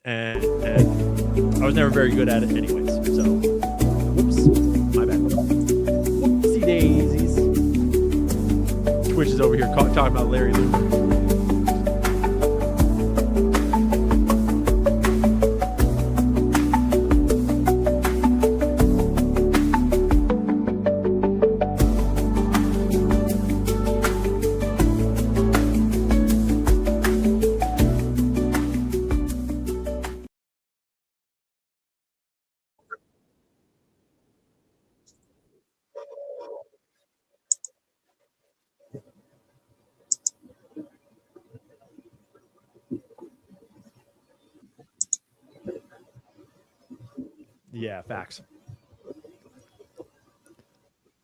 and I was never very good at it anyways. So, whoops, my bad. Whoopsie daisies. Twitch is over here talking about Larry Loomer. Yeah, facts.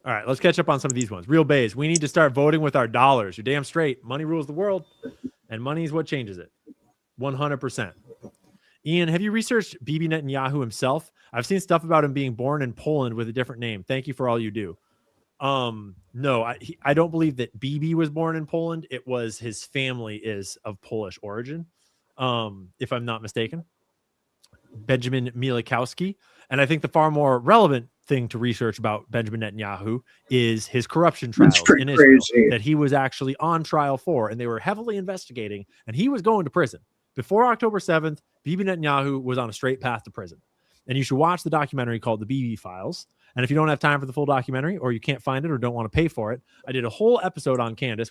All right, let's catch up on some of these ones. Real Bays, we need to start voting with our dollars. You're damn straight. Money rules the world, and money is what changes it. 100%. Ian, have you researched Bibi Netanyahu himself? I've seen stuff about him being born in Poland with a different name. Thank you for all you do. No, I don't believe that Bibi was born in Poland. It was his family is of Polish origin, if I'm not mistaken. Benjamin Milikowski. And I think the far more relevant thing to research about Benjamin Netanyahu is his corruption trials in Israel that he was actually on trial for, and they were heavily investigating, and he was going to prison. Before October 7th, Bibi Netanyahu was on a straight path to prison. And you should watch the documentary called The Bibi Files. And if you don't have time for the full documentary, or you can't find it or don't want to pay for it, I did a whole episode on Candace.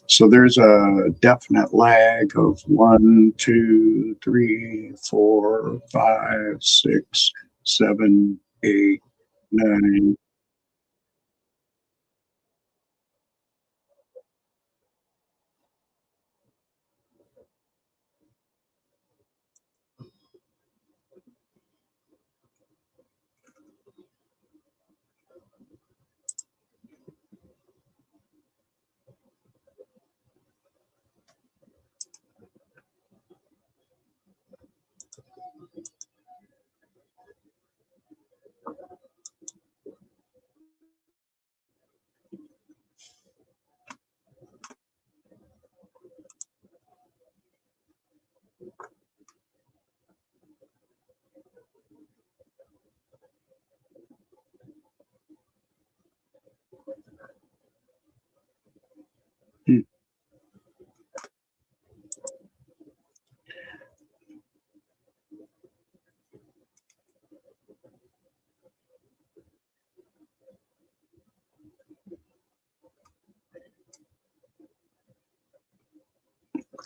So there's a definite lag of 1, 2, 3, 4, 5, 6, 7, 8, 9.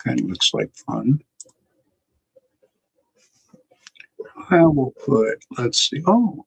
Kind of looks like fun. I will put, let's see. Oh,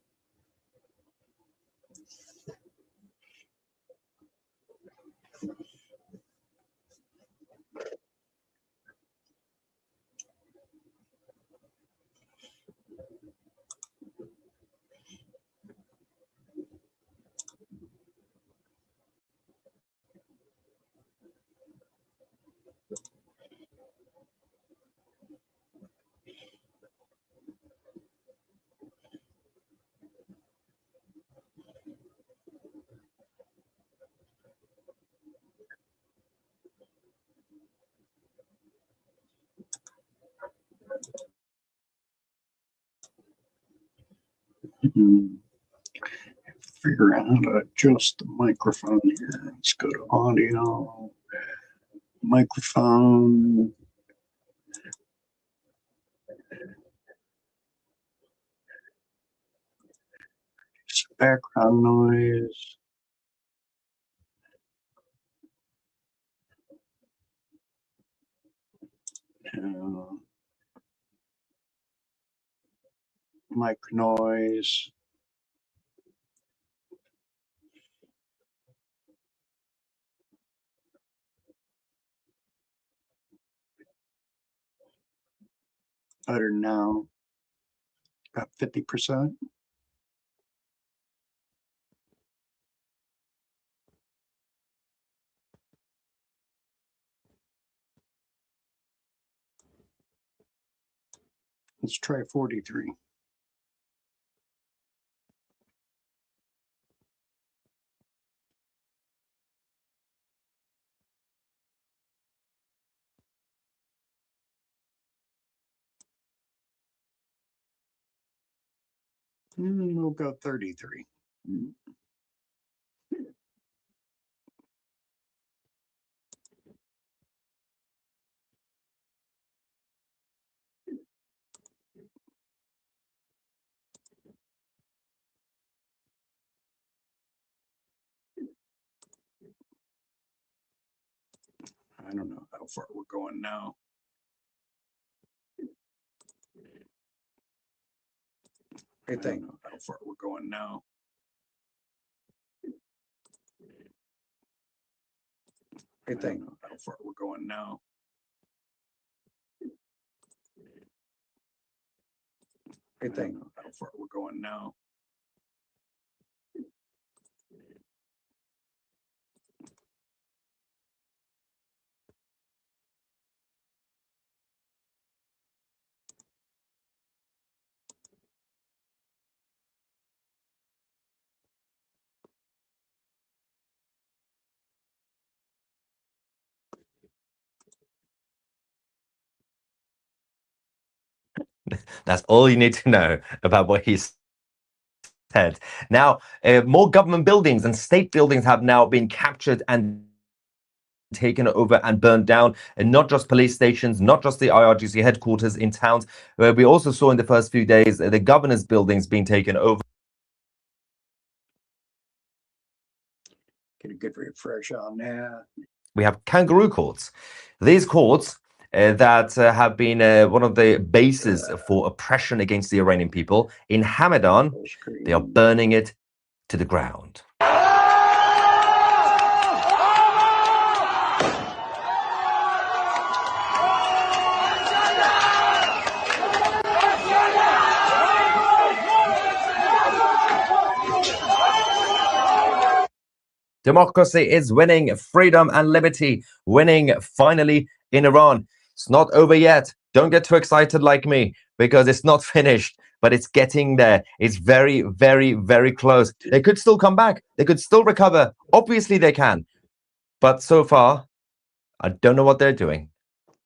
figure out how to adjust the microphone here. Let's go to audio, microphone. Background noise. Mic noise. Better now. About 50%. Let's try 43. We'll go 33. I don't know how far we're going now. I don't know how far we're going now. I don't know how far we're going now. I don't know how far we're going now. That's all you need to know about what he said. Now, more government buildings and state buildings have now been captured and taken over and burned down, and not just police stations, not just the IRGC headquarters in towns, where we also saw in the first few days the governor's buildings being taken over. Get a good refresh on that. We have kangaroo courts. These courts that have been one of the bases for oppression against the Iranian people. In Hamadan, they are burning it to the ground. Democracy is winning, freedom and liberty winning finally in Iran. It's not over yet. Don't get too excited like me, because it's not finished, but it's getting there. It's very, very, very close. They could still come back. They could still recover. Obviously they can. But so far, I don't know what they're doing.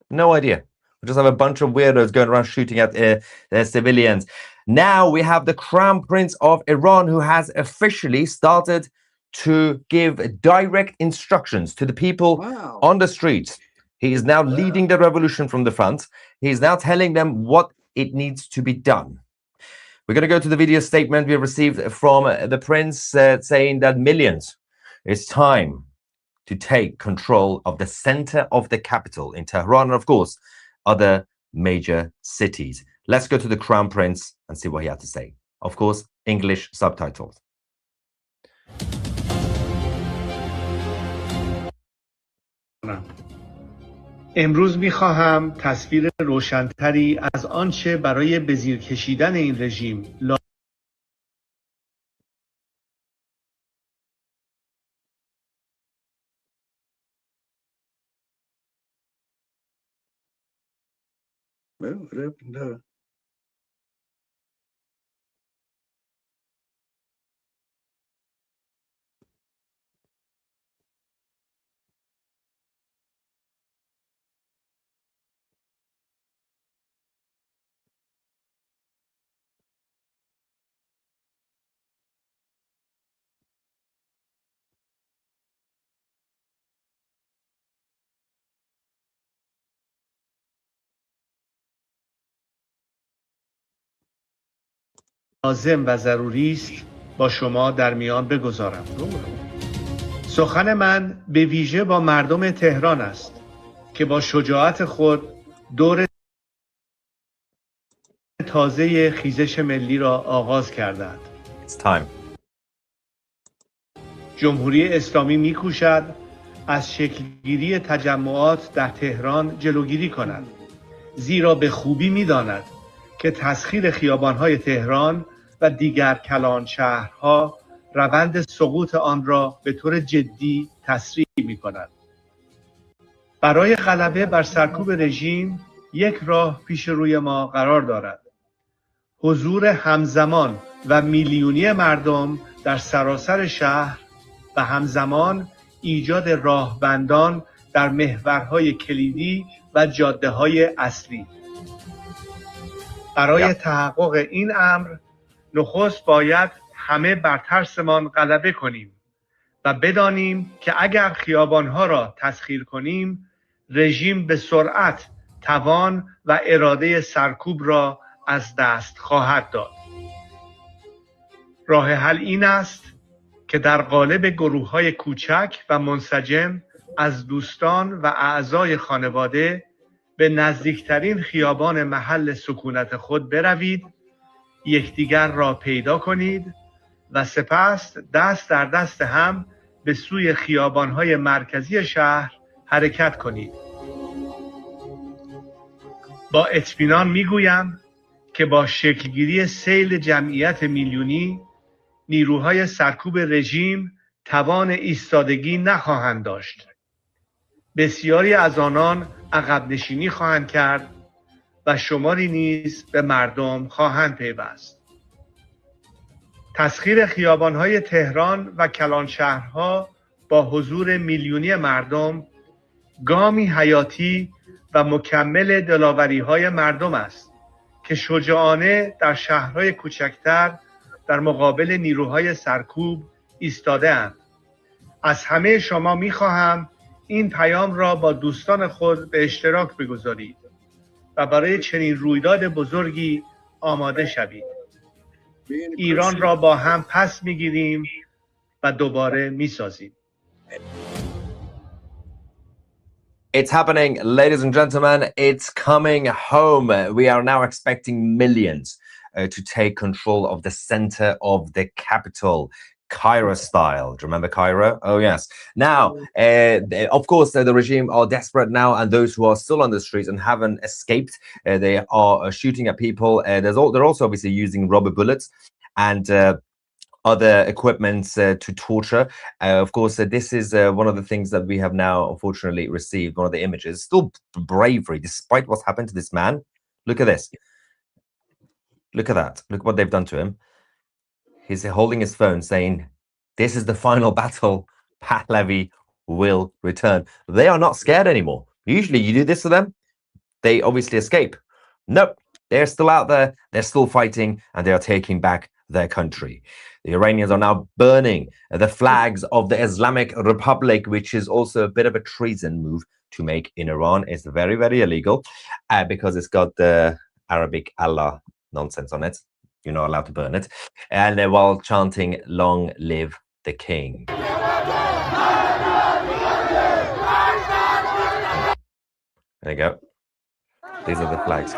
No idea. We just have a bunch of weirdos going around shooting at their civilians. Now we have the Crown Prince of Iran, who has officially started to give direct instructions to the people on the streets. He is now leading the revolution from the front. He is now telling them what it needs to be done. We're going to go to the video statement we received from the prince saying that millions, it's time to take control of the center of the capital in Tehran and, of course, other major cities. Let's go to the Crown Prince and see what he had to say. Of course, English subtitles. امروز می‌خواهم تصویر روشن‌تری از آنچه برای به زیر کشیدن این رژیم لازم و ضروری است با شما در میان بگذارم. سخن من به ویژه با مردم تهران است که با شجاعت خود دور تازه خیزش ملی را آغاز کردند. جمهوری اسلامی می‌کوشد از شکلگیری تجمعات در تهران جلوگیری کند، زیرا به خوبی می‌داند که تسخیر خیابان‌های تهران و دیگر کلان شهرها روند سقوط آن را به طور جدی تسریع می‌کند. برای غلبه بر سرکوب رژیم یک راه پیش روی ما قرار دارد: حضور همزمان و میلیونی مردم در سراسر شهر و همزمان ایجاد راهبندان در محورهای کلیدی و جاده‌های اصلی. برای تحقق این امر نخست باید همه بر ترسمان غلبه کنیم و بدانیم که اگر خیابانها را تسخیر کنیم رژیم به سرعت توان و اراده سرکوب را از دست خواهد داد. راه حل این است که در قالب گروه‌های کوچک و منسجم از دوستان و اعضای خانواده به نزدیکترین خیابان محل سکونت خود بروید، یکدیگر را پیدا کنید و سپس دست در دست هم به سوی خیابان‌های مرکزی شهر حرکت کنید. با اطمینان میگویم که با شکلگیری سیل جمعیت میلیونی نیروهای سرکوب رژیم توان ایستادگی نخواهند داشت. بسیاری از آنان عقب نشینی خواهند کرد و شماری نیز به مردم خواهند پیوست. تسخیر خیابان‌های تهران و کلانشهرها با حضور میلیونی مردم گامی حیاتی و مکمل دلاوری‌های مردم است که شجاعانه در شهرهای کوچکتر در مقابل نیروهای سرکوب ایستاده‌اند. از همه شما می‌خواهم این پیام را با دوستان خود به اشتراک بگذارید و برای چنین رویداد بزرگی آماده شوید. ایران را با هم پس می‌گیریم و دوباره می‌سازیم. It's happening, ladies and gentlemen. It's coming home. We are now expecting millions to take control of the center of the capital, Cairo style. Do you remember Cairo? Oh, yes. Now, of course, the regime are desperate now, and those who are still on the streets and haven't escaped, they are shooting at people. They're also obviously using rubber bullets and other equipments to torture. Of course, this is one of the things that we have now unfortunately received, one of the images. Still bravery, despite what's happened to this man. Look at this. Look at that. Look what they've done to him. He's holding his phone saying, this is the final battle. Pahlavi will return. They are not scared anymore. Usually you do this to them, they obviously escape. Nope, they're still out there. They're still fighting, and they are taking back their country. The Iranians are now burning the flags of the Islamic Republic, which is also a bit of a treason move to make in Iran. It's very, very illegal because it's got the Arabic Allah nonsense on it. You're not allowed to burn it. And while chanting, long live the king. There you go. These are the flags.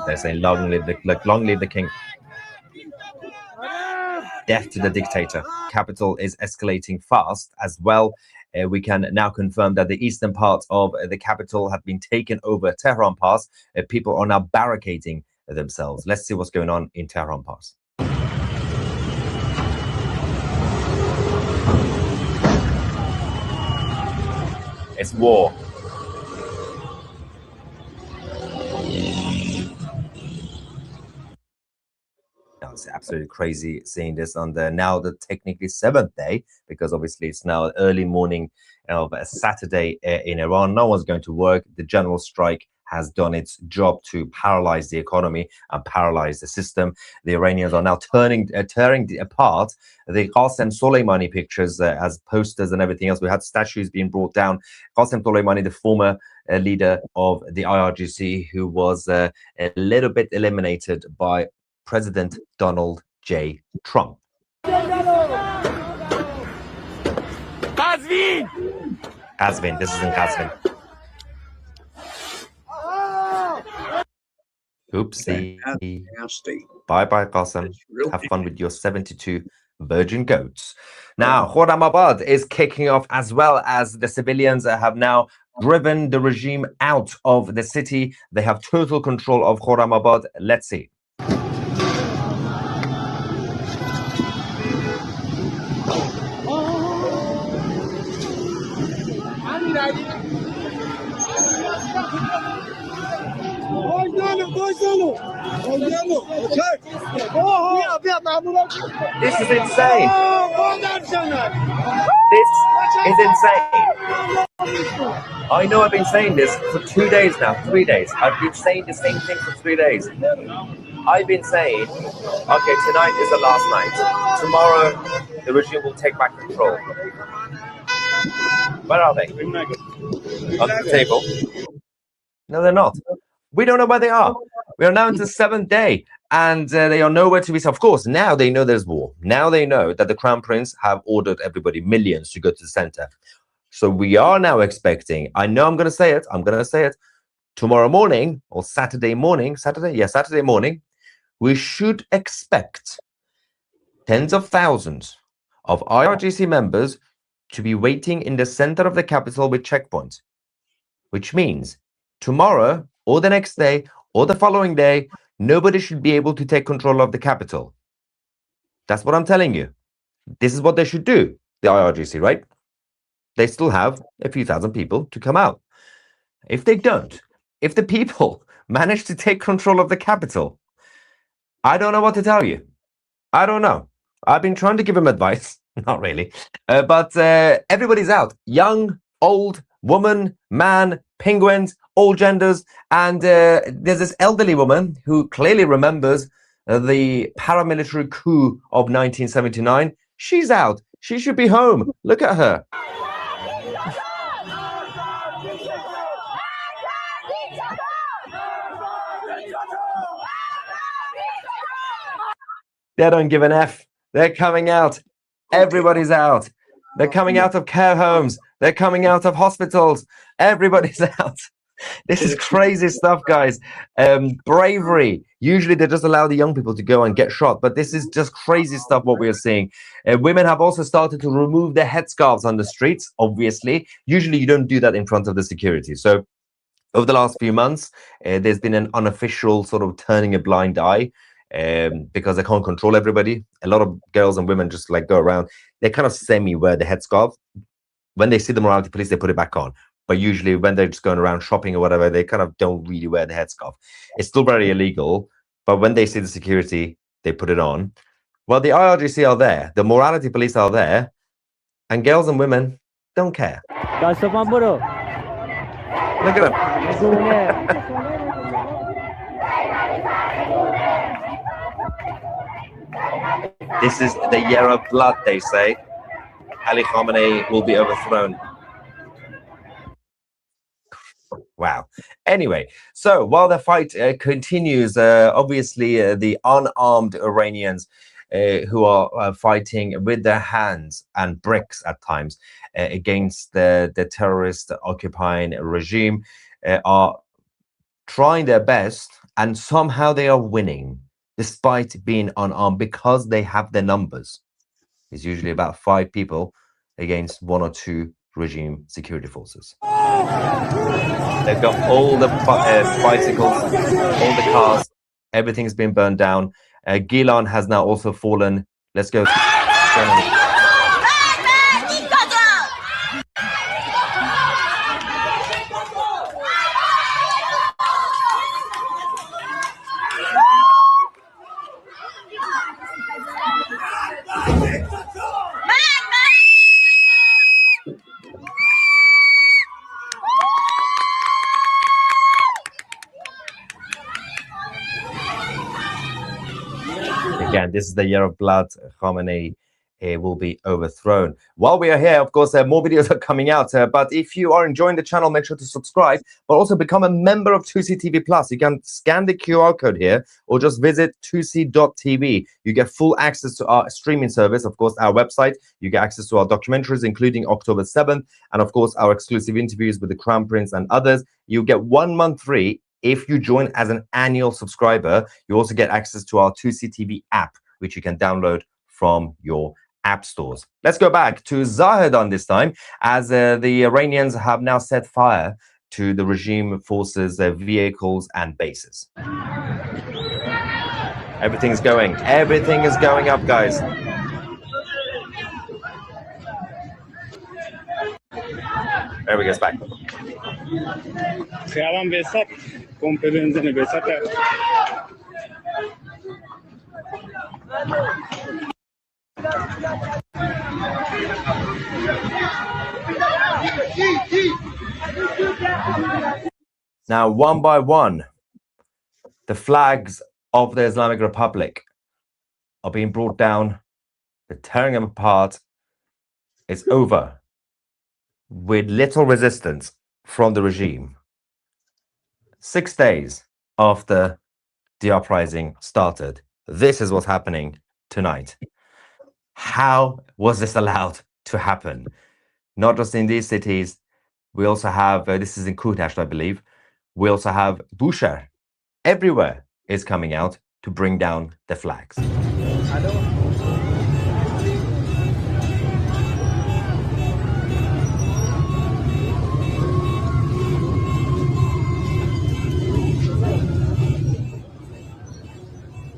They're saying long live the king. Death to the dictator. Capital is escalating fast as well. We can now confirm that the eastern parts of the capital have been taken over. Tehran Pass. People are now barricading themselves. Let's see what's going on in Tehran Pass. It's war. It's absolutely crazy seeing this on the now the technically 7th day, because obviously it's now early morning of a Saturday in Iran. No one's going to work. The general strike has done its job to paralyze the economy and paralyze the system. The Iranians are now tearing apart the Qasem Soleimani pictures as posters and everything else. We had statues being brought down. Qasem Soleimani, the former leader of the IRGC, who was a little bit eliminated by President Donald J. Trump. Qazvin, this is in Qazvin. Oopsie. Nasty. Bye-bye, Qasem. Really Have fun with your 72 virgin goats. Now, Khorramabad is kicking off, as well as the civilians have now driven the regime out of the city. They have total control of Khorramabad. Let's see. This is insane. This is insane. I know I've been saying this for 2 days now, 3 days. I've been saying the same thing for 3 days. I've been saying, okay, tonight is the last night. Tomorrow, the regime will take back control. Where are they? On the table. No, they're not. We don't know where they are. We are now into the 7th day, and they are nowhere to be seen. Of course, now they know there's war. Now they know that the Crown Prince have ordered everybody, millions, to go to the center. So we are now expecting, I know I'm going to say it, tomorrow morning or Saturday morning, Saturday morning, we should expect tens of thousands of IRGC members to be waiting in the center of the capital with checkpoints, which means tomorrow or the next day or the following day, nobody should be able to take control of the capital. That's what I'm telling you. This is what they should do, the IRGC, right? They still have a few thousand people to come out. If they don't, if the people manage to take control of the capital, I don't know what to tell you. I don't know. I've been trying to give them advice. Not really. But everybody's out. Young, old, woman, man, penguins, all genders. And there's this elderly woman who clearly remembers the paramilitary coup of 1979. She's out. She should be home. Look at her. They don't give an F. They're coming out. Everybody's out. They're coming out of care homes. They're coming out of hospitals. Everybody's out. This is crazy stuff, guys. Bravery. Usually they just allow the young people to go and get shot, but this is just crazy stuff what we are seeing. Women have also started to remove their headscarves on the streets, obviously. Usually you don't do that in front of the security. So over the last few months, there's been an unofficial sort of turning a blind eye because they can't control everybody. A lot of girls and women just like go around. They kind of semi-wear the headscarf. When they see the morality police, they put it back on. But usually when they're just going around shopping or whatever, they kind of don't really wear the headscarf. It's still very illegal. But when they see the security, they put it on. Well, the IRGC are there. The morality police are there. And girls and women don't care. Look at them. This is the year of blood, they say. Ali Khamenei will be overthrown. Wow. Anyway, so while the fight continues, obviously the unarmed Iranians who are fighting with their hands and bricks at times against the terrorist occupying regime are trying their best, and somehow they are winning despite being unarmed because they have the numbers. It's usually about 5 people against 1 or 2 regime security forces. They've got all the bicycles, all the cars, everything's been burned down. Gilan has now also fallen. Let's go. Again, this is the year of blood. Khamenei will be overthrown. While we are here, of course, more videos are coming out. But if you are enjoying the channel, make sure to subscribe, but also become a member of 2CTV Plus. You can scan the QR code here or just visit 2c.tv. You get full access to our streaming service, of course, our website. You get access to our documentaries, including October 7th, and of course, our exclusive interviews with the Crown Prince and others. You get 1 month free. If you join as an annual subscriber, you also get access to our 2CTV app, which you can download from your app stores. Let's go back to Zahedan this time, as the Iranians have now set fire to the regime forces, vehicles and bases. Everything is going up, guys. There we go, it's back. Now, one by one, the flags of the Islamic Republic are being brought down. They're tearing them apart. It's over with little resistance from the regime. 6 days after the uprising started, this is what's happening tonight. How was this allowed to happen? Not just in these cities. We also have, this is in Kuhdasht, I believe. We also have Bushehr. Everywhere is coming out to bring down the flags.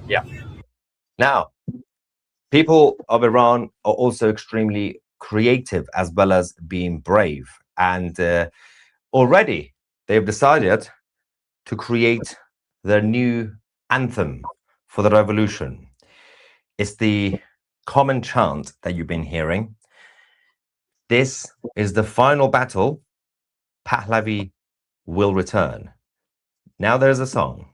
Yeah. Now, people of Iran are also extremely creative as well as being brave. And already they've decided to create their new anthem for the revolution. It's the common chant that you've been hearing. This is the final battle. Pahlavi will return. Now there's a song.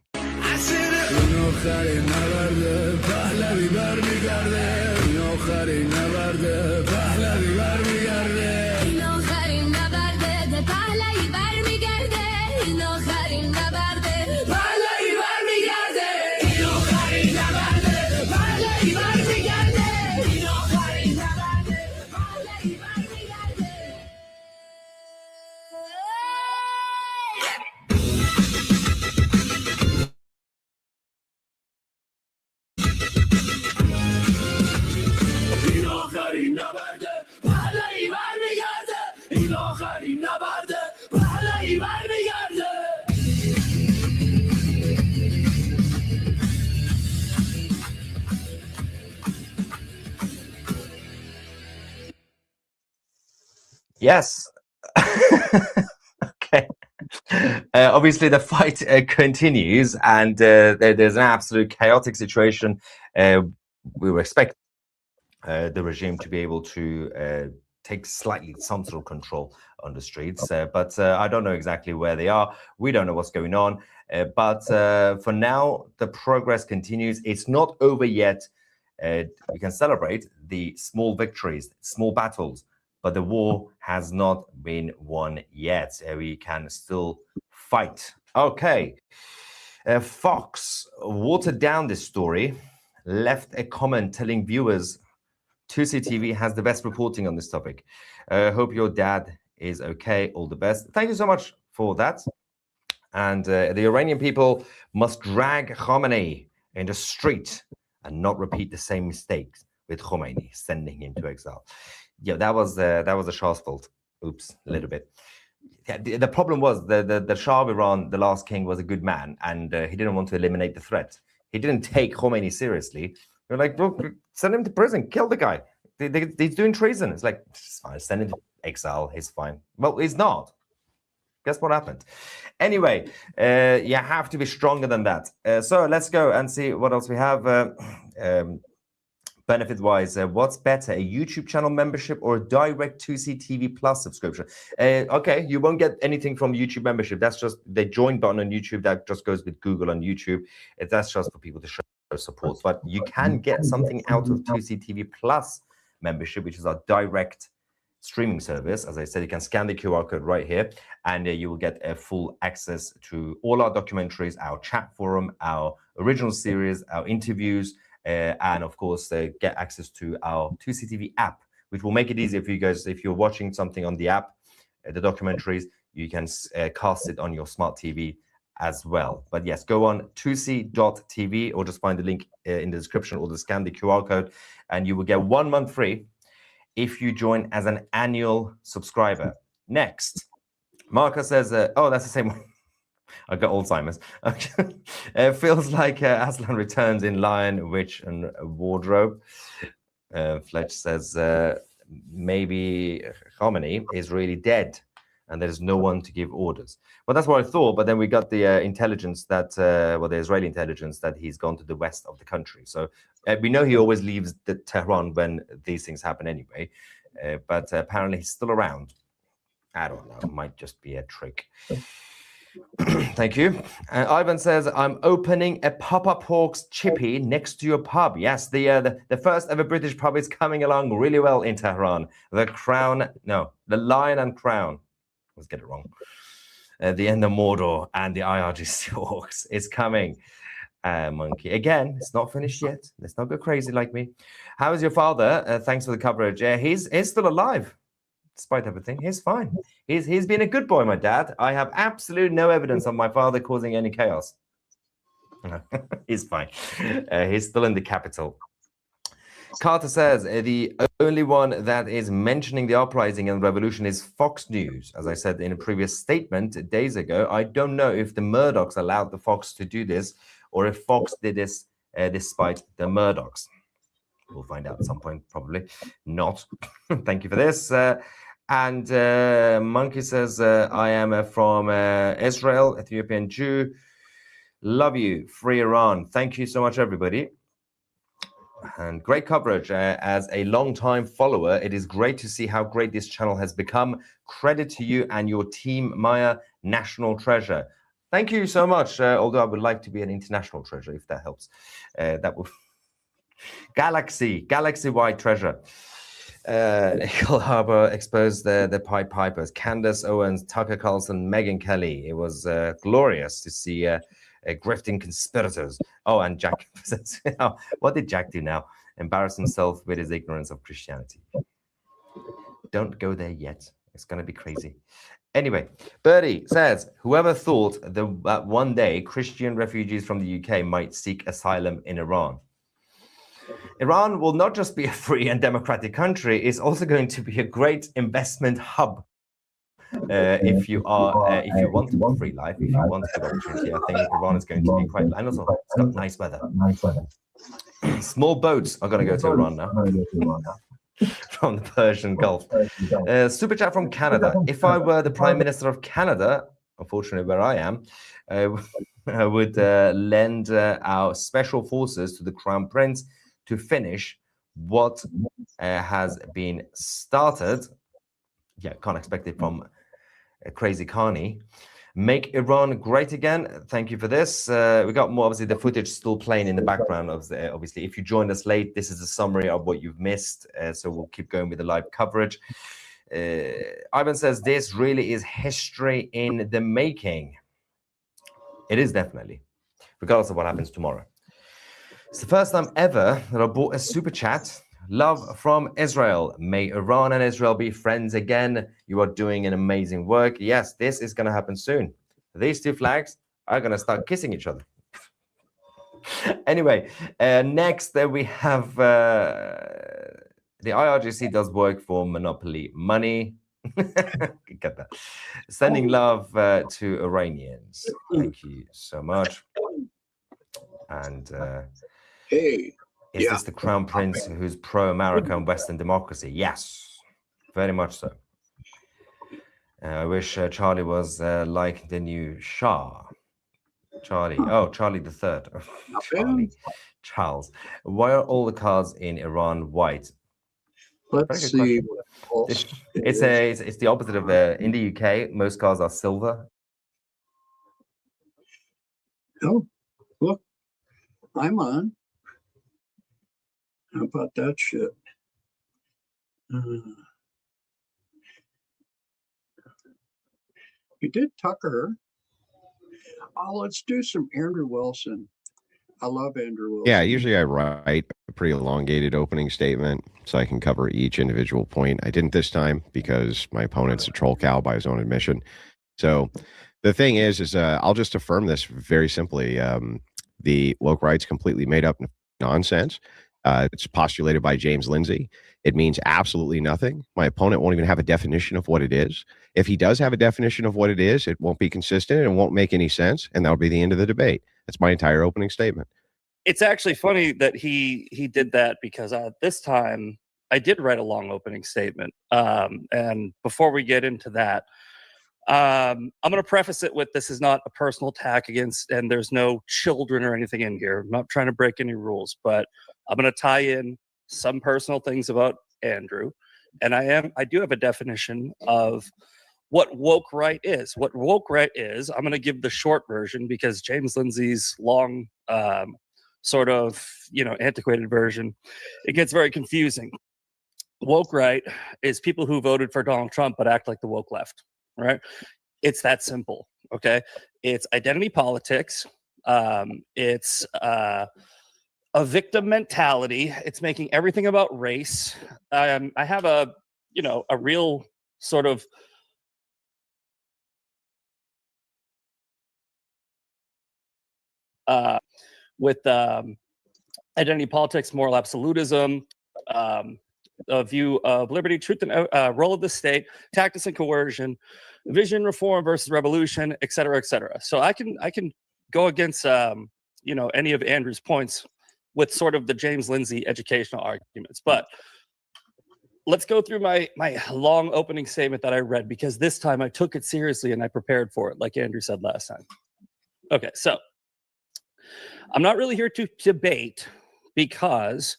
Yes. Okay. Obviously, the fight continues, and there's an absolute chaotic situation. We would expect the regime to be able to take some sort of control on the streets, but I don't know exactly where they are. We don't know what's going on, but for now, the progress continues. It's not over yet. We can celebrate the small victories, small battles, but the war has not been won yet. We can still fight. Okay. Fox watered down this story, left a comment telling viewers 2C TV has the best reporting on this topic. Hope your dad is okay. All the best. Thank you so much for that. And the Iranian people must drag Khamenei in the street and not repeat the same mistakes with Khomeini, sending him to exile. Yeah, that was the Shah's fault. Oops, a little bit. Yeah, the problem was the Shah of Iran, the last king, was a good man, and he didn't want to eliminate the threat. He didn't take Khomeini seriously. They're like, bro, send him to prison, kill the guy. He's doing treason. It's like, it's fine, send him to exile. He's fine. Well, he's not. Guess what happened? Anyway, you have to be stronger than that. So let's go and see what else we have. Benefit-wise, what's better, a YouTube channel membership or a direct 2C TV Plus subscription? Okay, you won't get anything from YouTube membership. That's just the join button on YouTube. That just goes with Google on YouTube. That's just for people to show support. But you can get something out of 2C TV Plus membership, which is our direct streaming service. As I said, you can scan the QR code right here, and you will get full access to all our documentaries, our chat forum, our original series, our interviews, and of course, get access to our 2C TV app, which will make it easier for you guys. If you're watching something on the app, the documentaries, you can cast it on your smart TV as well. But yes, go on 2c.tv or just find the link in the description or scan the QR code, and you will get 1 month free if you join as an annual subscriber. Next, Marcus says, oh, that's the same one. I got Alzheimer's. Okay. Feels like Aslan returns in Lion, Witch, and Wardrobe. Fletch says maybe Khomeini is really dead. and there's no one to give orders. Well, that's what I thought, but then we got the intelligence that, the Israeli intelligence, that he's gone to the west of the country. So we know he always leaves the Tehran when these things happen anyway, but apparently he's still around. I don't know, it might just be a trick. Thank you. Ivan says, I'm opening a Papa Pork's Chippy next to your pub. Yes, the first ever British pub is coming along really well in Tehran. The Lion and Crown. Let's get it wrong. The End of Mordor and the IRGC Orcs is coming. Monkey. Again, it's not finished yet. Let's not go crazy like me. How is your father? Thanks for the coverage. He's still alive. Despite everything, he's fine. He's been a good boy, my dad. I have absolutely no evidence of my father causing any chaos. He's fine. He's still in the capital. Carter says, the only one that is mentioning the uprising and revolution is Fox News. As I said in a previous statement days ago, I don't know if the Murdochs allowed the Fox to do this or if Fox did this despite the Murdochs. We'll find out at some point, probably not. Thank you for this. And Monkey says, I am from Israel, Ethiopian Jew. Love you. Free Iran. Thank you so much, everybody. And great coverage. As a long-time follower, it is great to see how great this channel has become. Credit to you and your team, Maya, national treasure. Thank you so much. Although I would like to be an international treasure, if that helps. That would galaxy-wide treasure. Eagle Harbor exposed the Pied Pipers. Candace Owens, Tucker Carlson, Megyn Kelly. It was glorious to see grifting conspirators. Oh, and Jack. What did Jack do now? Embarrass himself with his ignorance of Christianity. Don't go there yet. It's going to be crazy. Anyway, Birdie says, whoever thought that one day Christian refugees from the UK might seek asylum in Iran? Iran will not just be a free and democratic country, it's also going to be a great investment hub. If you want a free life, if you want a good opportunity, I think Iran is going to be quite, and also it's got nice weather. Small boats are going to go to Iran now. From the Persian Gulf. Super chat from Canada. If I were the Prime Minister of Canada, unfortunately where I am, I would lend our special forces to the Crown Prince to finish what has been started. Yeah, can't expect it from a crazy Carney. Make Iran great again. Thank you for this. We got more, obviously, the footage still playing in the background. Obviously, if you joined us late, this is a summary of what you've missed. So we'll keep going with the live coverage. Ivan says, this really is history in the making. It is definitely, regardless of what happens tomorrow. It's the first time ever that I bought a super chat. Love from Israel. May Iran and Israel be friends again. You are doing an amazing work. Yes, this is going to happen soon. These two flags are going to start kissing each other. Anyway, next we have the IRGC does work for Monopoly Money. Get that. Sending love to Iranians. Thank you so much. And Hey. Is this the Crown Prince who's pro-America and Western democracy? Yes, very much so. I wish Charlie was like the new Shah. Charlie the Third. Charles. Why are all the cars in Iran white? Let's see. It's the opposite of in the UK. Most cars are silver. Oh, look, I'm on. How about that shit? You did Tucker. Oh, let's do some Andrew Wilson. I love Andrew Wilson. Yeah, usually I write a pretty elongated opening statement so I can cover each individual point. I didn't this time because my opponent's a troll cow by his own admission. So the thing is I'll just affirm this very simply. The woke right's completely made up nonsense. It's postulated by James Lindsay. It means absolutely nothing. My opponent won't even have a definition of what it is. If he does have a definition of what it is, it won't be consistent and it won't make any sense, and that'll be the end of the debate. That's my entire opening statement. It's actually funny that he did that because this time I did write a long opening statement. And before we get into that, I'm going to preface it with this is not a personal attack against, and there's no children or anything in here. I'm not trying to break any rules, but I'm going to tie in some personal things about Andrew. And I do have a definition of what woke right is. What woke right is, I'm going to give the short version because James Lindsay's long, sort of, antiquated version, it gets very confusing. Woke right is people who voted for Donald Trump but act like the woke left, right? It's that simple, okay? It's identity politics. It's a victim mentality. It's making everything about race. I have a real sort of with identity politics, moral absolutism, a view of liberty, truth, and role of the state, tactics and coercion, vision, reform versus revolution, et cetera, et cetera. So I can go against any of Andrew's points with sort of the James Lindsay educational arguments. But let's go through my long opening statement that I read, because this time I took it seriously and I prepared for it, like Andrew said last time. Okay, so I'm not really here to debate because,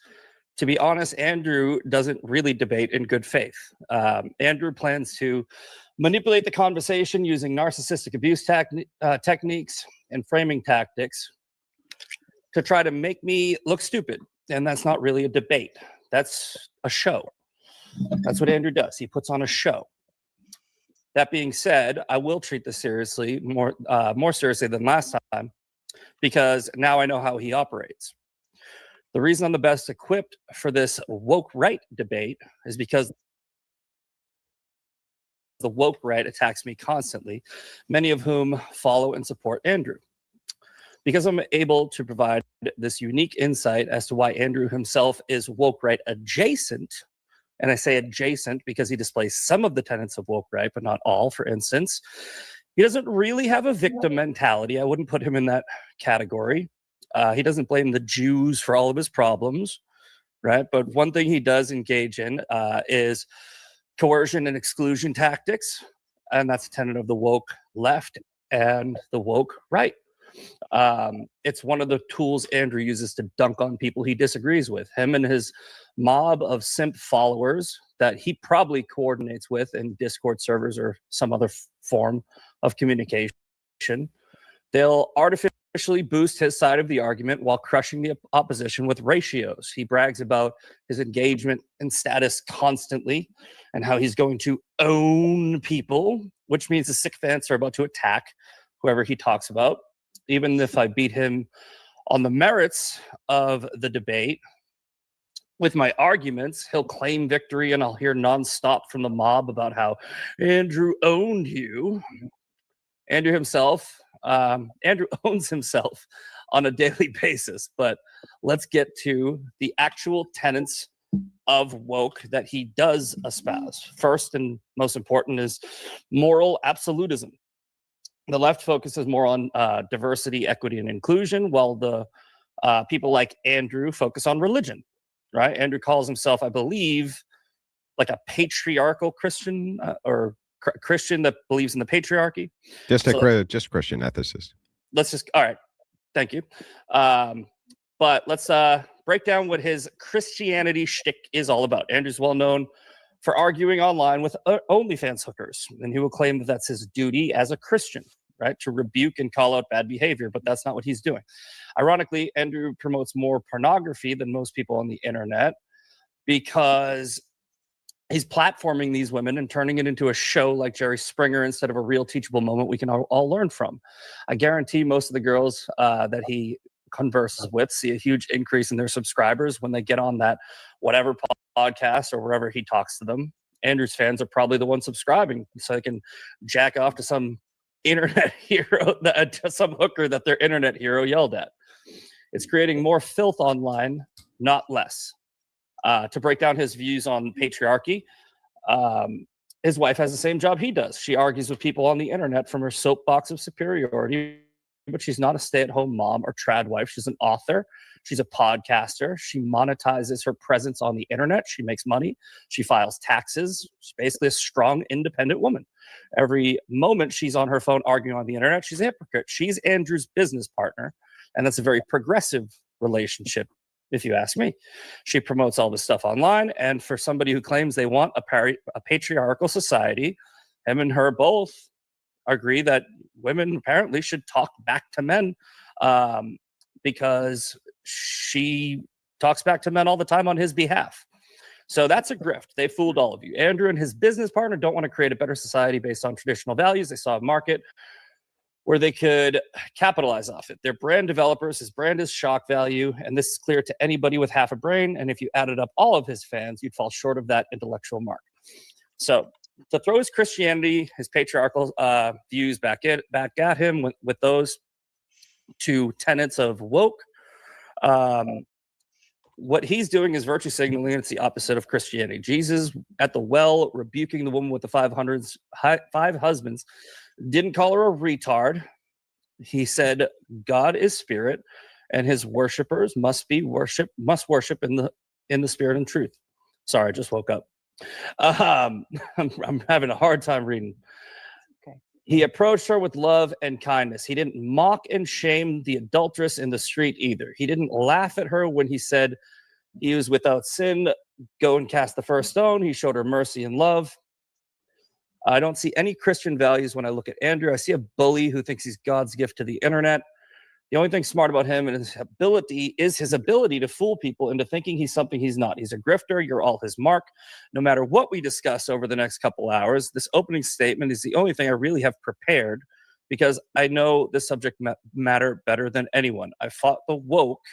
to be honest, Andrew doesn't really debate in good faith. Andrew plans to manipulate the conversation using narcissistic abuse techniques and framing tactics to try to make me look stupid. And that's not really a debate. That's a show. That's what Andrew does. He puts on a show. That being said, I will treat this seriously, more seriously than last time, because now I know how he operates. The reason I'm the best equipped for this woke right debate is because the woke right attacks me constantly, many of whom follow and support Andrew. Because I'm able to provide this unique insight as to why Andrew himself is woke right adjacent, and I say adjacent because he displays some of the tenets of woke right, but not all. For instance, he doesn't really have a victim mentality. I wouldn't put him in that category. He doesn't blame the Jews for all of his problems, right? But one thing he does engage in is coercion and exclusion tactics, and that's a tenet of the woke left and the woke right. It's one of the tools Andrew uses to dunk on people he disagrees with. Him and his mob of simp followers that he probably coordinates with in Discord servers or some other form of communication. They'll artificially boost his side of the argument while crushing the opposition with ratios. He brags about his engagement and status constantly and how he's going to own people, which means the sycophants are about to attack whoever he talks about. Even if I beat him on the merits of the debate with my arguments, he'll claim victory and I'll hear nonstop from the mob about how Andrew owned you. Andrew owns himself on a daily basis. But let's get to the actual tenets of woke that he does espouse. First and most important is moral absolutism. The left focuses more on diversity, equity, and inclusion, while the people like Andrew focus on religion, right? Andrew calls himself, I believe, like a patriarchal Christian or Christian that believes in the patriarchy. Just Christian ethicist. All right. Thank you. But let's break down what his Christianity shtick is all about. Andrew's well known for arguing online with OnlyFans hookers, and he will claim that that's his duty as a Christian, right? To rebuke and call out bad behavior, but that's not what he's doing. Ironically, Andrew promotes more pornography than most people on the internet because he's platforming these women and turning it into a show like Jerry Springer instead of a real teachable moment we can all learn from. I guarantee most of the girls that he converses with see a huge increase in their subscribers when they get on that whatever podcast or wherever he talks to them. Andrew's fans are probably the ones subscribing so they can jack off to some internet hero, some hooker that their internet hero yelled at. It's creating more filth online, not less. To break down his views on patriarchy, his wife has the same job he does. She argues with people on the internet from her soapbox of superiority but she's not a stay-at-home mom or trad wife. She's an author. She's a podcaster. She monetizes her presence on the internet. She makes money. She files taxes. She's basically a strong, independent woman. Every moment she's on her phone arguing on the internet, she's a hypocrite. She's Andrew's business partner, and that's a very progressive relationship, if you ask me. She promotes all this stuff online, and for somebody who claims they want a patriarchal society, him and her both agree that women apparently should talk back to men, because she talks back to men all the time on his behalf. So that's a grift. They fooled all of you. Andrew and his business partner don't want to create a better society based on traditional values. They saw a market where they could capitalize off it. They're brand developers. His brand is shock value, and this is clear to anybody with half a brain. And if you added up all of his fans, you'd fall short of that intellectual mark. So to throw his Christianity, his patriarchal views back at him with those two tenets of woke, what he's doing is virtue signaling. It's the opposite of Christianity. Jesus at the well, rebuking the woman with the five husbands, didn't call her a retard. He said, God is spirit, and his worshipers must worship in the spirit and truth. Sorry, I just woke up. I'm having a hard time reading. Okay. He approached her with love and kindness. He didn't mock and shame the adulteress in the street either. He didn't laugh at her when he said he was without sin. Go and cast the first stone. He showed her mercy and love. I don't see any Christian values when I look at Andrew. I see a bully who thinks he's God's gift to the internet. The only thing smart about him and his ability to fool people into thinking he's something he's not. He's a grifter. You're all his mark. No matter what we discuss over the next couple hours, this opening statement is the only thing I really have prepared, because I know the subject matter better than anyone. I fought the woke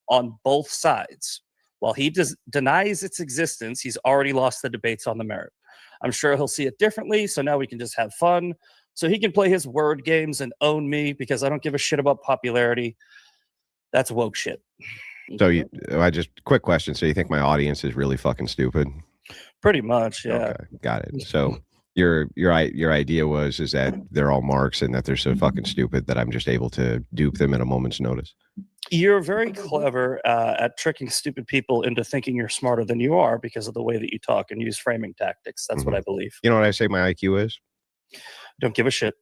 on both sides. While he denies its existence, he's already lost the debates on the merit. I'm sure he'll see it differently, so now we can just have fun. So he can play his word games and own me, because I don't give a shit about popularity. That's woke shit. So quick question. So you think my audience is really fucking stupid? Pretty much, yeah. Okay, got it. So your idea is that they're all marks and that they're so fucking stupid that I'm just able to dupe them at a moment's notice. You're very clever at tricking stupid people into thinking you're smarter than you are because of the way that you talk and use framing tactics. That's what I believe. You know what I say my IQ is? Don't give a shit.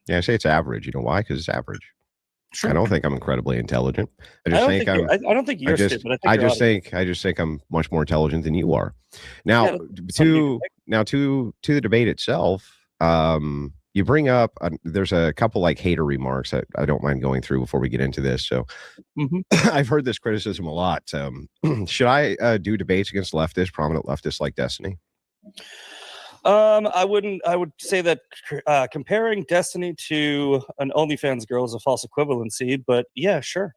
Yeah, I say it's average. You know why? Because it's average. Sure. I don't think I'm incredibly intelligent. I don't think you're stupid. I just think I'm much more intelligent than you are. Now, to the debate itself, you bring up there's a couple like hater remarks that I don't mind going through before we get into this. So I've heard this criticism a lot. Should I do debates against prominent leftists like Destiny? I would say that comparing Destiny to an OnlyFans girl is a false equivalency, but yeah, sure.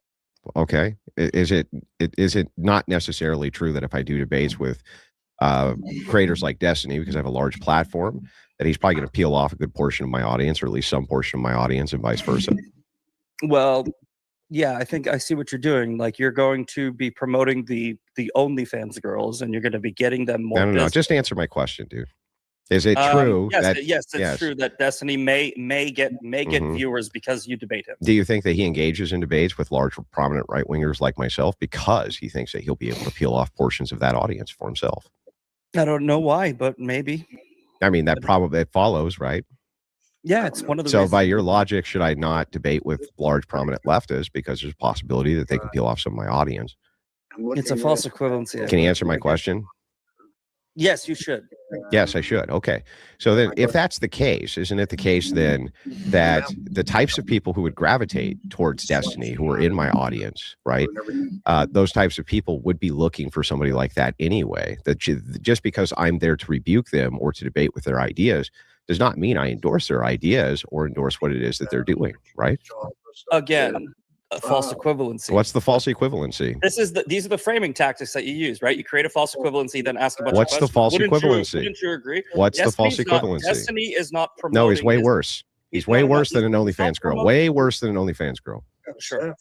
Okay. Is it not necessarily true that if I do debates with creators like Destiny, because I have a large platform, that he's probably going to peel off a good portion of my audience, or at least some portion of my audience, and vice versa? Well, yeah, I think I see what you're doing. Like, you're going to be promoting the OnlyFans girls, and you're going to be getting them more. No. Just answer my question, dude. Is it true? Yes, it's true that Destiny may get viewers because you debate him. Do you think that he engages in debates with large, prominent right wingers like myself because he thinks that he'll be able to peel off portions of that audience for himself? I don't know why, but maybe. I mean, that probably follows, right? Yeah, it's one of the. So, by your logic, should I not debate with large, prominent leftists because there's a possibility that they can peel off some of my audience? It's a false equivalency. Can you answer my question? Yes, you should. Yes, I should. Okay. So then if that's the case, isn't it the case then that the types of people who would gravitate towards Destiny, who are in my audience, right? Those types of people would be looking for somebody like that anyway. That just because I'm there to rebuke them or to debate with their ideas does not mean I endorse their ideas or endorse what it is that they're doing, right? Again, a false equivalency. What's the false equivalency? These are the framing tactics that you use, right? You create a false equivalency, then ask a bunch of questions. What's the false equivalency? Wouldn't you agree? What's the false equivalency? Destiny is not promoting. No, he's way worse. He's way worse than an OnlyFans girl. Way worse than an OnlyFans girl. Sure.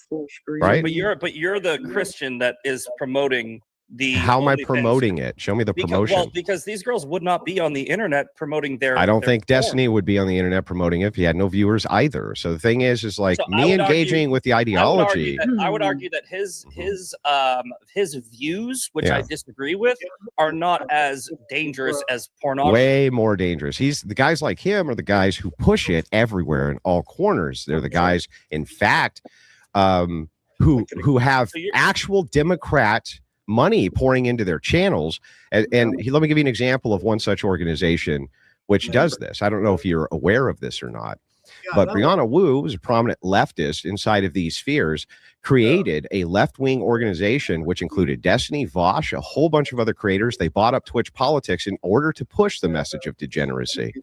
Right? But you're the Christian that is promoting the How am I OnlyFans promoting it? Show me the because, promotion. well, because these girls would not be on the internet promoting their. I don't their think porn. Destiny would be on the internet promoting it if he had no viewers either. So the thing is like So I me would argue- engaging with the I would argue ideology. that his views, which I Yeah. disagree with, are not as dangerous as pornography. Way more dangerous. He's the guys like him are the guys who push it everywhere in all corners. They're the guys, in fact, who have actual Democrat money pouring into their channels. And let me give you an example of one such organization which does this. I don't know if you're aware of this or not. But Brianna Wu was a prominent leftist inside of these spheres, created a left-wing organization which included Destiny, Vosh, a whole bunch of other creators. They bought up Twitch politics in order to push the message of degeneracy.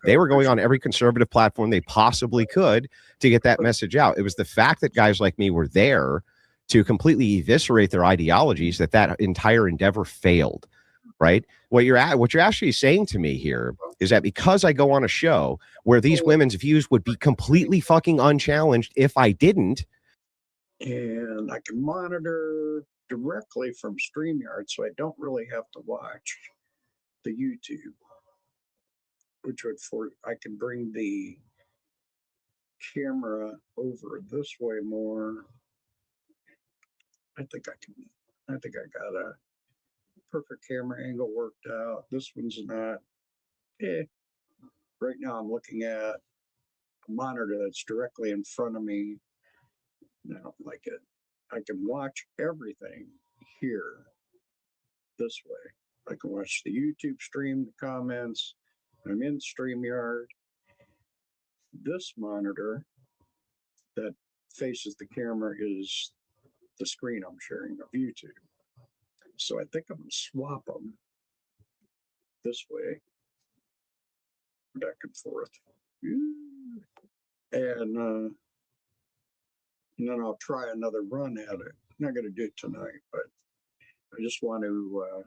They were going on every conservative platform they possibly could to get that message out. It was the fact that guys like me were there to completely eviscerate their ideologies that entire endeavor failed. Right? What you're actually saying to me here is that because I go on a show where these women's views would be completely fucking unchallenged if I didn't. And I can monitor directly from StreamYard, so I don't really have to watch the YouTube, I can bring the camera over this way more. I think I got a perfect camera angle worked out. This one's not. Right now I'm looking at a monitor that's directly in front of me. I don't like it. I can watch everything here this way. I can watch the YouTube stream, the comments. I'm in StreamYard. This monitor that faces the camera is the screen I'm sharing of YouTube. So I think I'm going to swap them this way, back and forth. And then I'll try another run at it. I'm not going to do it tonight, but I just want to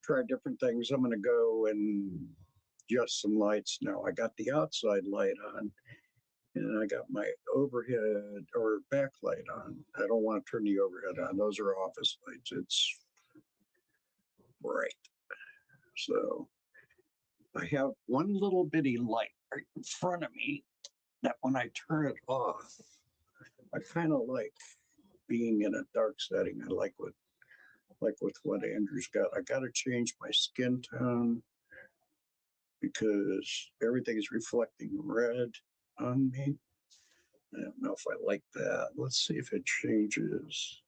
try different things. I'm going to go and adjust some lights now. I got the outside light on, and I got my overhead or backlight on. I don't want to turn the overhead on. Those are office lights. It's bright. So I have one little bitty light right in front of me that when I turn it off, I kind of like being in a dark setting. I like with what Andrew's got. I got to change my skin tone because everything is reflecting red on me. I don't know if I like that. Let's see if it changes.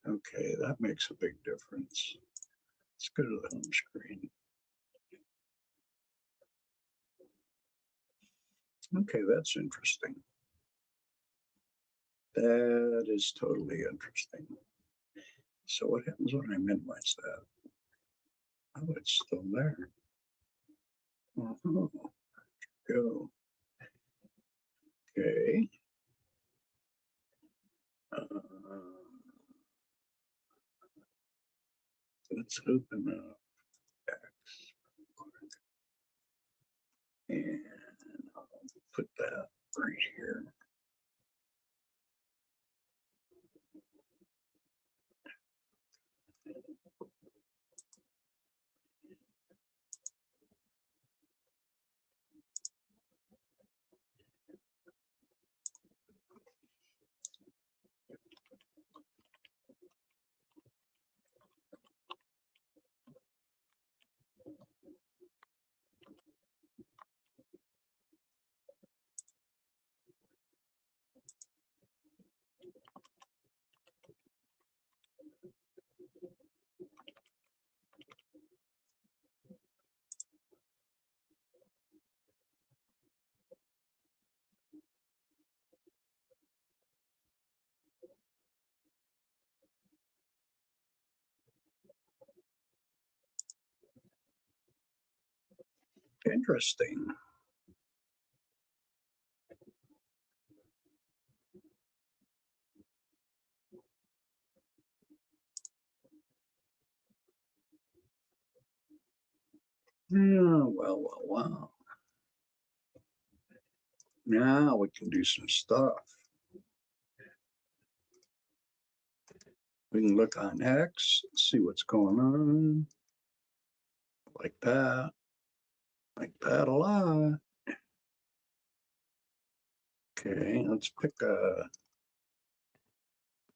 Okay, that makes a big difference. Let's go to the home screen. Okay, that's interesting. That is totally interesting. So what happens when I minimize that? Oh, it's still there. Go. Okay. Let's open up X. And I'll put that right here. Interesting. Yeah, well. Now we can do some stuff. We can look on X, see what's going on. Like that a lot. Okay, let's pick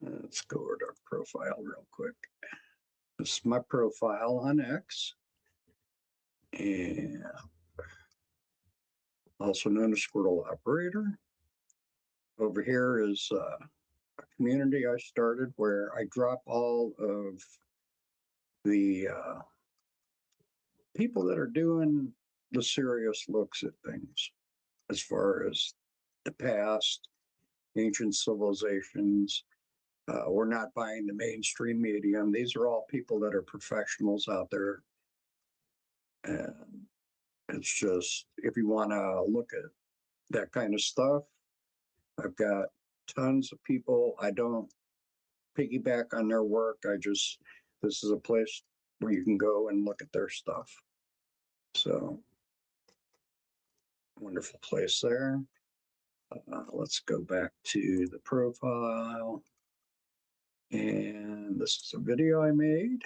let's go over to our profile real quick. This is my profile on X. And also known as Squirrel Operator. Over here is a community I started where I drop all of the people that are doing the serious looks at things as far as the past, ancient civilizations. We're not buying the mainstream medium. These are all people that are professionals out there. And it's just, if you want to look at that kind of stuff, I've got tons of people. I don't piggyback on their work. This is a place where you can go and look at their stuff. So, wonderful place there. Let's go back to the profile. And this is a video I made.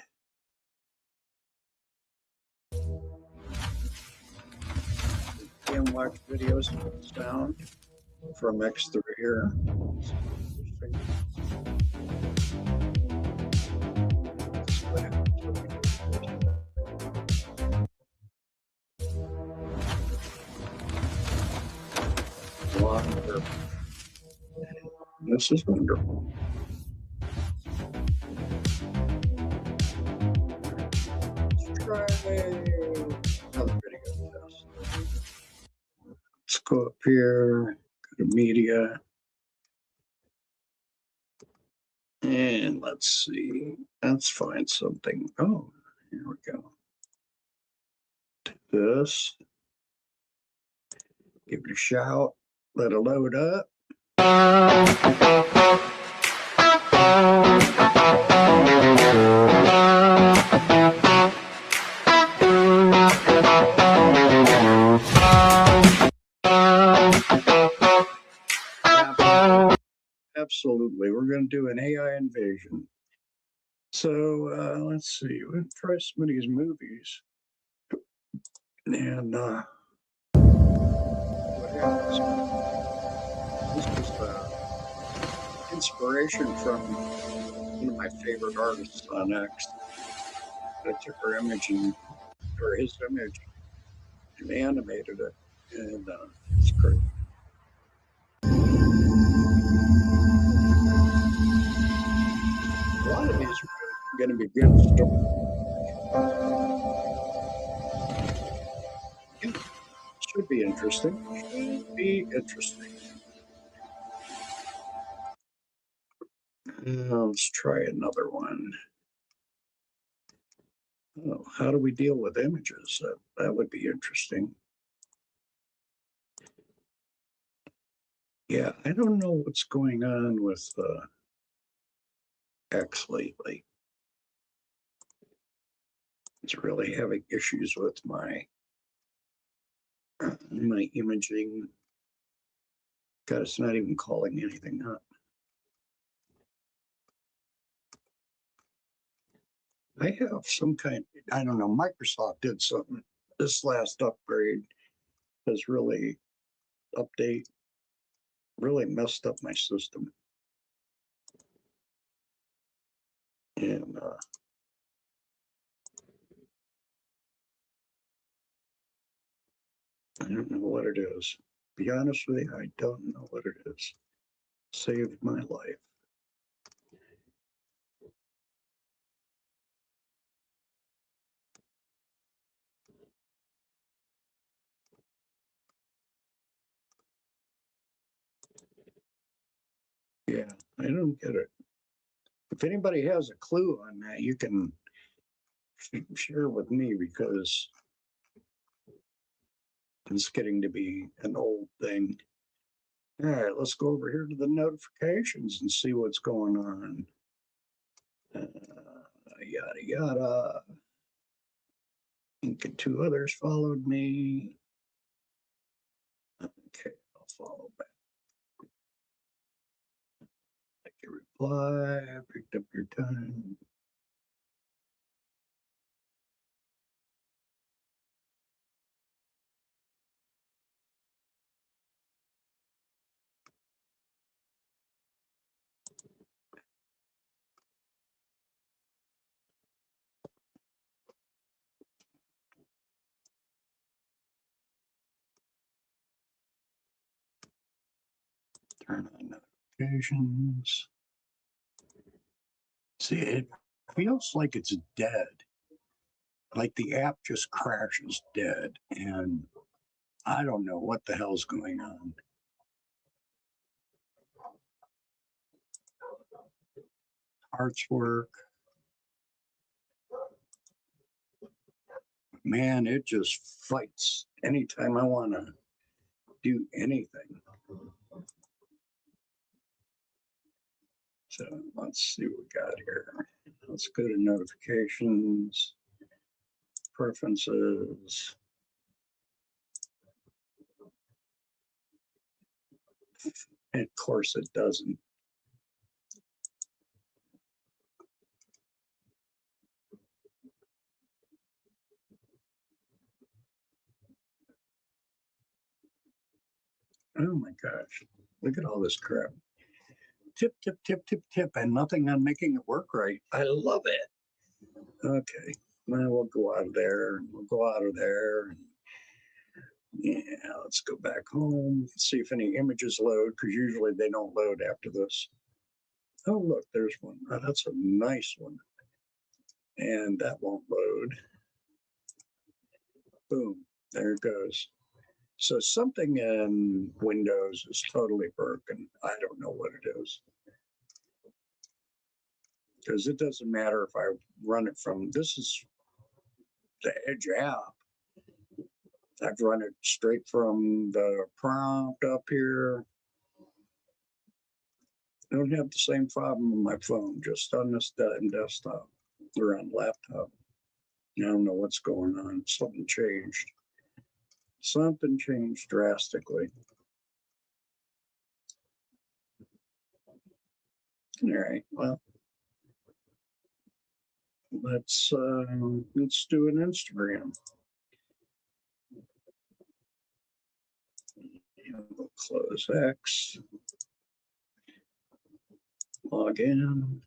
You can watch videos down from X through here. This is wonderful. Let's try another video test. Let's go up here, go to media. And let's see, let's find something. Oh, here we go. Do this. Give it a shout. Let it load up. Absolutely. We're going to do an AI invasion. So let's see. We're going to try some of these movies. And what happens? This was inspiration from one of my favorite artists on X. I took her image or his image and animated it. And it's great. A lot of these are going to be good stories. Yeah, should be interesting. Should be interesting. Let's try another one. Oh, how do we deal with images? That would be interesting. Yeah, I don't know what's going on with X lately. It's really having issues with my imaging. God, it's not even calling anything up. I have some kind, I don't know, Microsoft did something. This last upgrade has really messed up my system. And I don't know what it is. Be honest with you, I don't know what it is. Saved my life. Yeah, I don't get it. If anybody has a clue on that, you can share with me, because it's getting to be an old thing. All right, let's go over here to the notifications and see what's going on. Yada, yada. And two others followed me. Okay, I'll follow back. Like a Apply, picked up your time. Turn on notifications. See, it feels like it's dead. Like the app just crashes dead, and I don't know what the hell's going on. Hearts work. Man, it just fights anytime I want to do anything. So let's see what we got here. Let's go to notifications, preferences. And of course it doesn't. Oh my gosh, look at all this crap. Tip, tip, tip, tip, tip, and nothing on making it work right. I love it. Okay, well, we'll go out of there, and we'll go out of there. And yeah, let's go back home, see if any images load, because usually they don't load after this. Oh, look, there's one. Oh, that's a nice one. And that won't load. Boom, there it goes. So something in Windows is totally broken. I don't know what it is. Because it doesn't matter if I run it from, this is the Edge app. I've run it straight from the prompt up here. I don't have the same problem on my phone, just on this desktop or on laptop. I don't know what's going on. Something changed. Something changed drastically. All right, well, let's do an Instagram. We'll close X. Log in.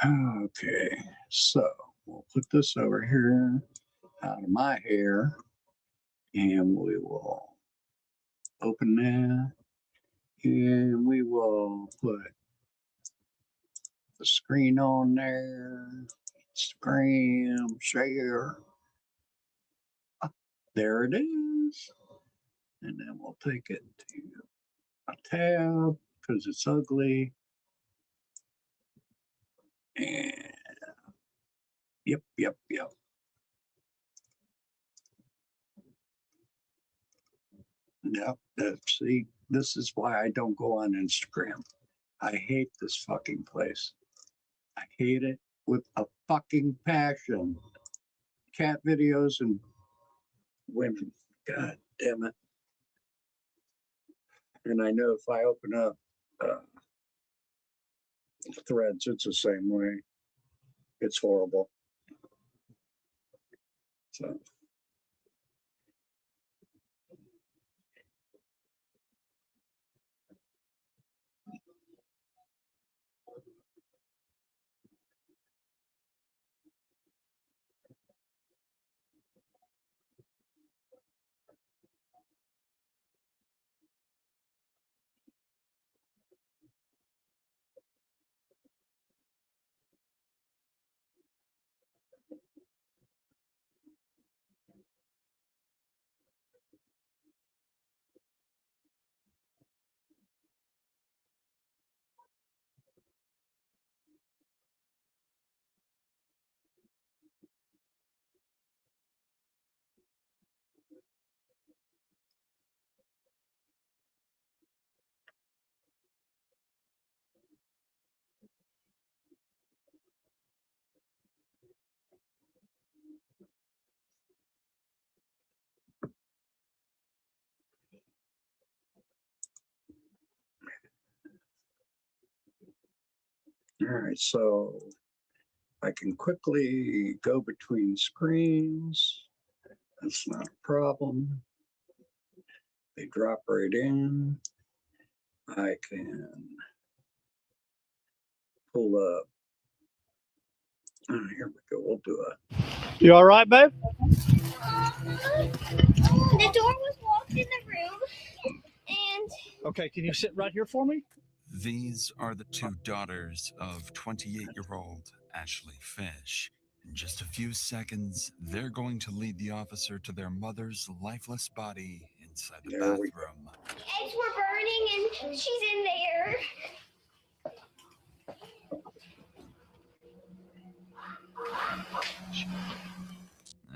Okay, so we'll put this over here out of my hair, and we will open that, and we will put the screen on there, Instagram, share. There it is. And then we'll take it to a tab because it's ugly. And yep. Yep. See, this is why I don't go on Instagram. I hate this fucking place. I hate it with a fucking passion. Cat videos and women. God damn it. And I know if I open up Threads, it's the same way. It's horrible. So. All right, so I can quickly go between screens. That's not a problem. They drop right in. I can pull up. Oh, here we go. We'll do it. You all right, babe? The door was locked in the room, and Okay, can you sit right here for me? These are the two daughters of 28-year-old Ashley Fish. In just a few seconds, they're going to lead the officer to their mother's lifeless body inside the There we bathroom. eggs were burning, and she's in there.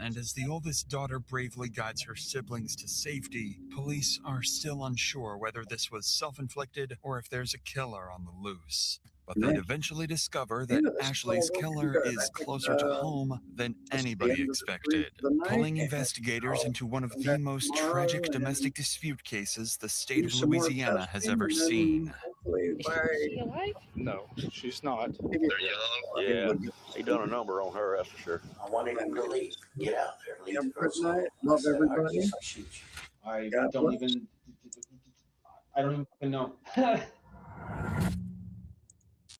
And as the oldest daughter bravely guides her siblings to safety, police are still unsure whether this was self-inflicted or if there's a killer on the loose. But they'd Nice. eventually discover Yeah, that that's Ashley's all killer good. is I think, closer to home than that's the anybody end of the expected, street for the night. pulling And investigators I'll into one of come the back most tomorrow tragic and domestic dispute cases the state do of some more Louisiana has testing, ever and then seen. hopefully Is by she alive? No, she's not. They're young. Yeah, he done a number on her, that's for sure. I wanted him to leave. Get out there. Leave Have the a good girls alone. night. I Love said, everybody. I shoot you. I God don't bless. even know.